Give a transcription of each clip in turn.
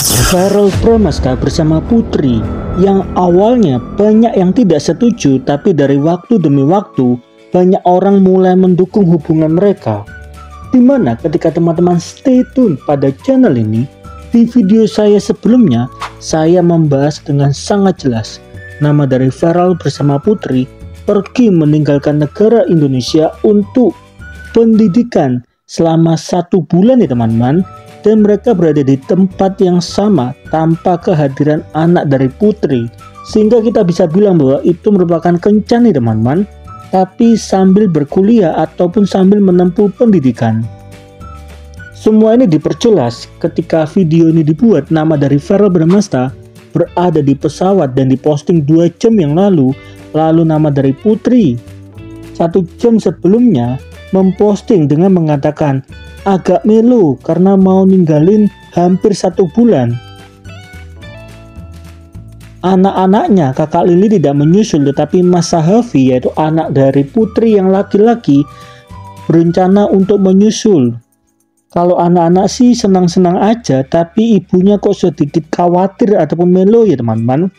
Verrell Bramasta bersama Putri yang awalnya banyak yang tidak setuju, tapi dari waktu demi waktu banyak orang mulai mendukung hubungan mereka. Dimana ketika teman-teman stay tune pada channel ini, di video saya sebelumnya saya membahas dengan sangat jelas nama dari Verrell bersama Putri pergi meninggalkan negara Indonesia untuk pendidikan selama 1 bulan ya teman-teman. Dan mereka berada di tempat yang sama tanpa kehadiran anak dari Putri, sehingga kita bisa bilang bahwa itu merupakan kencan nih teman-teman, tapi sambil berkuliah ataupun sambil menempuh pendidikan. Semua ini diperjelas ketika video ini dibuat. Nama dari Verrell Bramasta berada di pesawat dan diposting 2 jam yang lalu nama dari Putri 1 jam sebelumnya memposting dengan mengatakan agak melo karena mau ninggalin hampir 1 bulan. Anak-anaknya kakak Lili tidak menyusul, tetapi Mas Sahavi yaitu anak dari Putri yang laki-laki berencana untuk menyusul. Kalau anak-anak sih senang-senang aja, tapi ibunya kok sedikit khawatir ataupun melo ya teman-teman.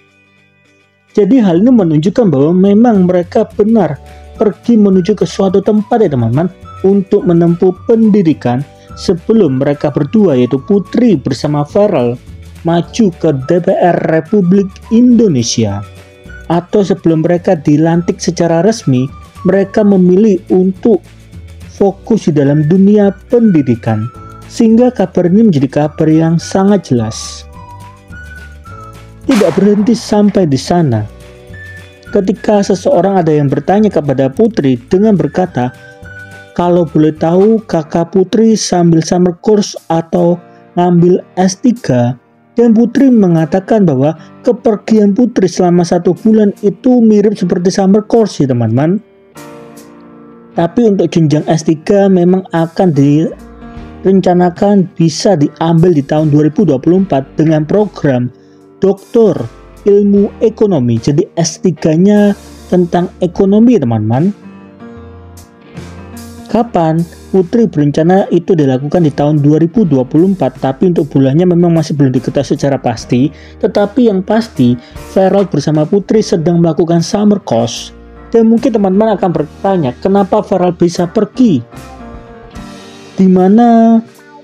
Jadi hal ini menunjukkan bahwa memang mereka benar pergi menuju ke suatu tempat ya teman-teman untuk menempuh pendidikan sebelum mereka berdua yaitu Putri bersama Verrell maju ke DPR Republik Indonesia. Atau sebelum mereka dilantik secara resmi, mereka memilih untuk fokus di dalam dunia pendidikan, sehingga kabar ini menjadi kabar yang sangat jelas. Tidak berhenti sampai di sana. Ketika seseorang ada yang bertanya kepada Putri dengan berkata, kalau boleh tahu kakak Putri sambil summer course atau ngambil S3, dan Putri mengatakan bahwa kepergian Putri selama 1 bulan itu mirip seperti summer course ya teman-teman. Tapi untuk jenjang S3 memang akan direncanakan bisa diambil di tahun 2024 dengan program Doktor Ilmu Ekonomi. Jadi S3-nya tentang ekonomi teman-teman. Kapan? Putri berencana itu dilakukan di tahun 2024, tapi untuk bulannya memang masih belum diketahui secara pasti. Tetapi yang pasti Verrell bersama Putri sedang melakukan summer course. Dan mungkin teman-teman akan bertanya, kenapa Verrell bisa pergi? Dimana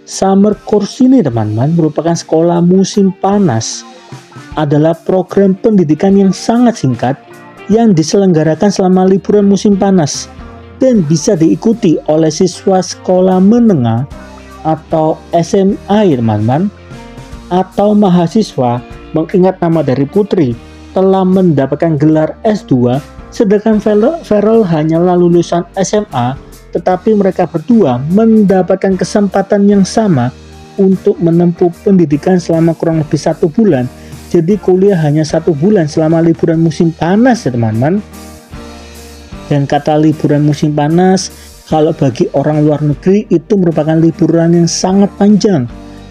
summer course ini teman-teman merupakan sekolah musim panas, adalah program pendidikan yang sangat singkat yang diselenggarakan selama liburan musim panas dan bisa diikuti oleh siswa sekolah menengah atau SMA ya teman-teman, atau mahasiswa. Mengingat nama dari Putri telah mendapatkan gelar S2, sedangkan Verrell hanyalah lulusan SMA, tetapi mereka berdua mendapatkan kesempatan yang sama untuk menempuh pendidikan selama kurang lebih 1 bulan. Jadi kuliah hanya 1 bulan selama liburan musim panas ya teman-teman. Dan kata liburan musim panas, kalau bagi orang luar negeri itu merupakan liburan yang sangat panjang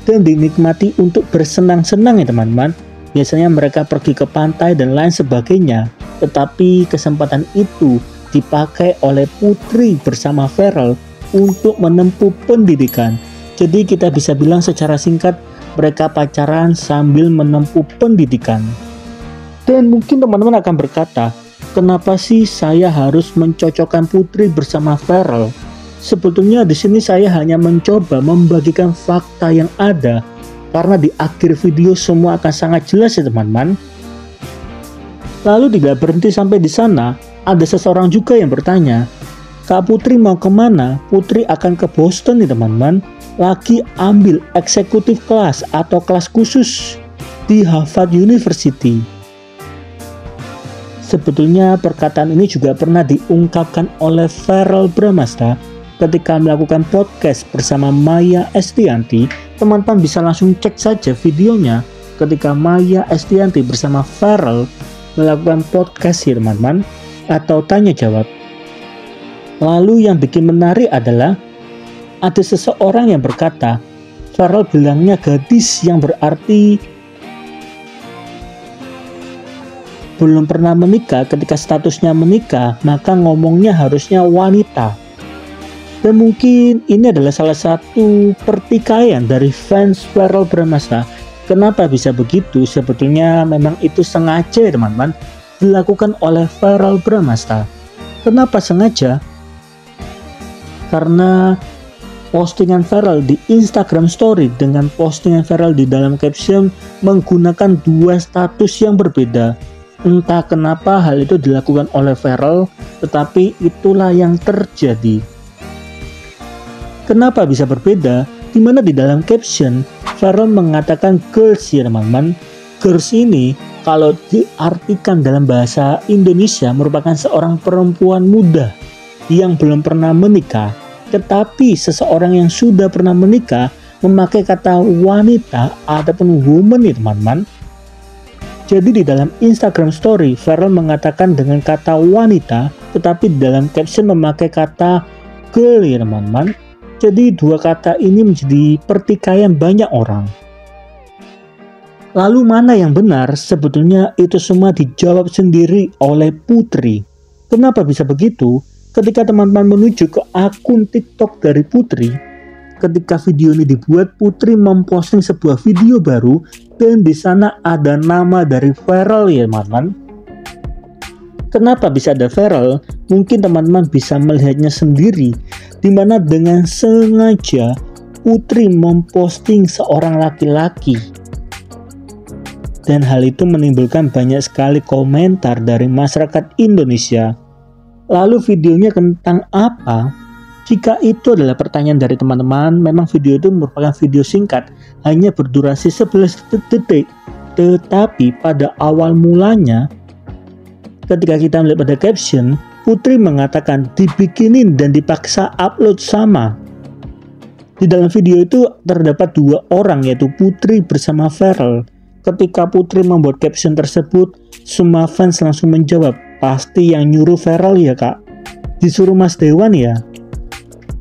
dan dinikmati untuk bersenang-senang ya teman-teman. Biasanya mereka pergi ke pantai dan lain sebagainya. Tetapi kesempatan itu dipakai oleh Putri bersama Verrell untuk menempuh pendidikan. Jadi kita bisa bilang secara singkat mereka pacaran sambil menempuh pendidikan. Dan mungkin teman-teman akan berkata, kenapa sih saya harus mencocokkan Putri bersama Verrell? Sebetulnya di sini saya hanya mencoba membagikan fakta yang ada, karena di akhir video semua akan sangat jelas ya teman-teman. Lalu tidak berhenti sampai di sana, ada seseorang juga yang bertanya, Kak Putri mau kemana? Putri akan ke Boston nih teman-teman, lagi ambil eksekutif kelas atau kelas khusus di Harvard University. Sebetulnya perkataan ini juga pernah diungkapkan oleh Verrell Bramasta ketika melakukan podcast bersama Maya Estianty. Teman-teman bisa langsung cek saja videonya ketika Maya Estianty bersama Verrell melakukan podcast ya teman-teman, atau tanya jawab. Lalu yang bikin menarik adalah ada seseorang yang berkata, Verrell bilangnya gadis, yang berarti belum pernah menikah. Ketika statusnya menikah, maka ngomongnya harusnya wanita. Dan mungkin ini adalah salah satu pertikaian dari fans Verrell Bramasta Kenapa bisa begitu? Sebetulnya memang itu sengaja teman-teman dilakukan oleh Verrell Bramasta. Kenapa sengaja? Karena postingan Verrell di Instagram Story dengan postingan Verrell di dalam caption menggunakan dua status yang berbeda. Entah kenapa hal itu dilakukan oleh Verrell, tetapi itulah yang terjadi. Kenapa bisa berbeda? Dimana di dalam caption Verrell mengatakan girls ya teman-teman. Girls ini kalau diartikan dalam bahasa Indonesia merupakan seorang perempuan muda yang belum pernah menikah. Tetapi seseorang yang sudah pernah menikah memakai kata wanita ataupun woman ya teman-teman. Jadi di dalam Instagram Story Verrell mengatakan dengan kata wanita, tetapi di dalam caption memakai kata girl ya teman-teman. Jadi dua kata ini menjadi pertikaian banyak orang. Lalu mana yang benar? Sebetulnya itu semua dijawab sendiri oleh Putri. Kenapa bisa begitu? Ketika teman-teman menuju ke akun TikTok dari Putri, ketika video ini dibuat, Putri memposting sebuah video baru dan di sana ada nama dari Verrell ya teman-teman. Kenapa bisa ada Verrell? Mungkin teman-teman bisa melihatnya sendiri, dimana dengan sengaja Putri memposting seorang laki-laki. Dan hal itu menimbulkan banyak sekali komentar dari masyarakat Indonesia. Lalu videonya tentang apa? Jika itu adalah pertanyaan dari teman-teman, memang video itu merupakan video singkat, hanya berdurasi 11 detik. Tetapi pada awal mulanya, ketika kita melihat pada caption, Putri mengatakan dibikinin dan dipaksa upload sama. Di dalam video itu terdapat dua orang, yaitu Putri bersama Verrell. Ketika Putri membuat caption tersebut, semua fans langsung menjawab, pasti yang nyuruh Verrell ya kak, disuruh Mas Dewan ya.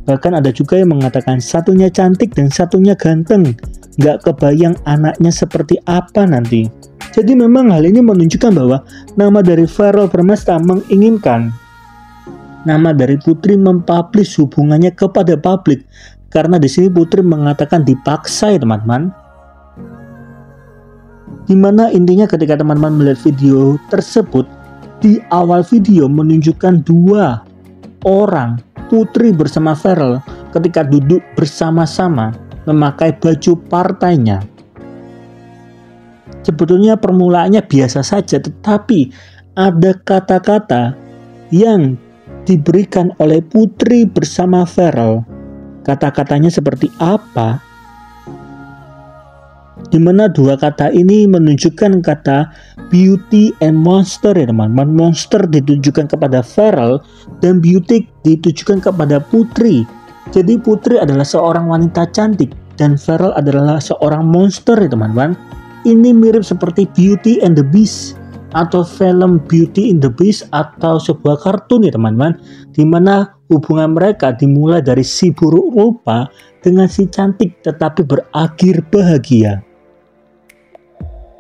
Bahkan ada juga yang mengatakan satunya cantik dan satunya ganteng, gak kebayang anaknya seperti apa nanti. Jadi memang hal ini menunjukkan bahwa nama dari Verrell Bramasta menginginkan nama dari Putri mempublish hubungannya kepada publik, karena di sini Putri mengatakan dipaksa ya teman-teman. Dimana intinya ketika teman-teman melihat video tersebut, di awal video menunjukkan dua orang, Putri bersama Verrell, ketika duduk bersama-sama memakai baju partainya. Sebetulnya permulaannya biasa saja, tetapi ada kata-kata yang diberikan oleh Putri bersama Verrell. Kata-katanya seperti apa? Dimana dua kata ini menunjukkan kata beauty and monster ya teman-teman. Monster ditujukan kepada Verrell dan beauty ditujukan kepada Putri. Jadi Putri adalah seorang wanita cantik dan Verrell adalah seorang monster ya teman-teman. Ini mirip seperti Beauty and the Beast atau film Beauty and the Beast atau sebuah kartun ya teman-teman, dimana hubungan mereka dimulai dari si buruk rupa dengan si cantik tetapi berakhir bahagia.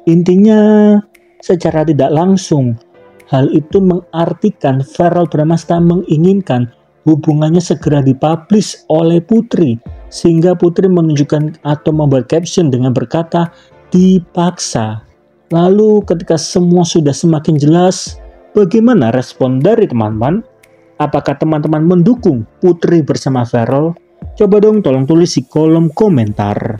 Intinya secara tidak langsung hal itu mengartikan Verrell Bramasta menginginkan hubungannya segera dipublish oleh Putri, sehingga Putri menunjukkan atau membuat caption dengan berkata dipaksa. Lalu ketika semua sudah semakin jelas, bagaimana respon dari teman-teman? Apakah teman-teman mendukung Putri bersama Verrell? Coba dong tolong tulis di kolom komentar.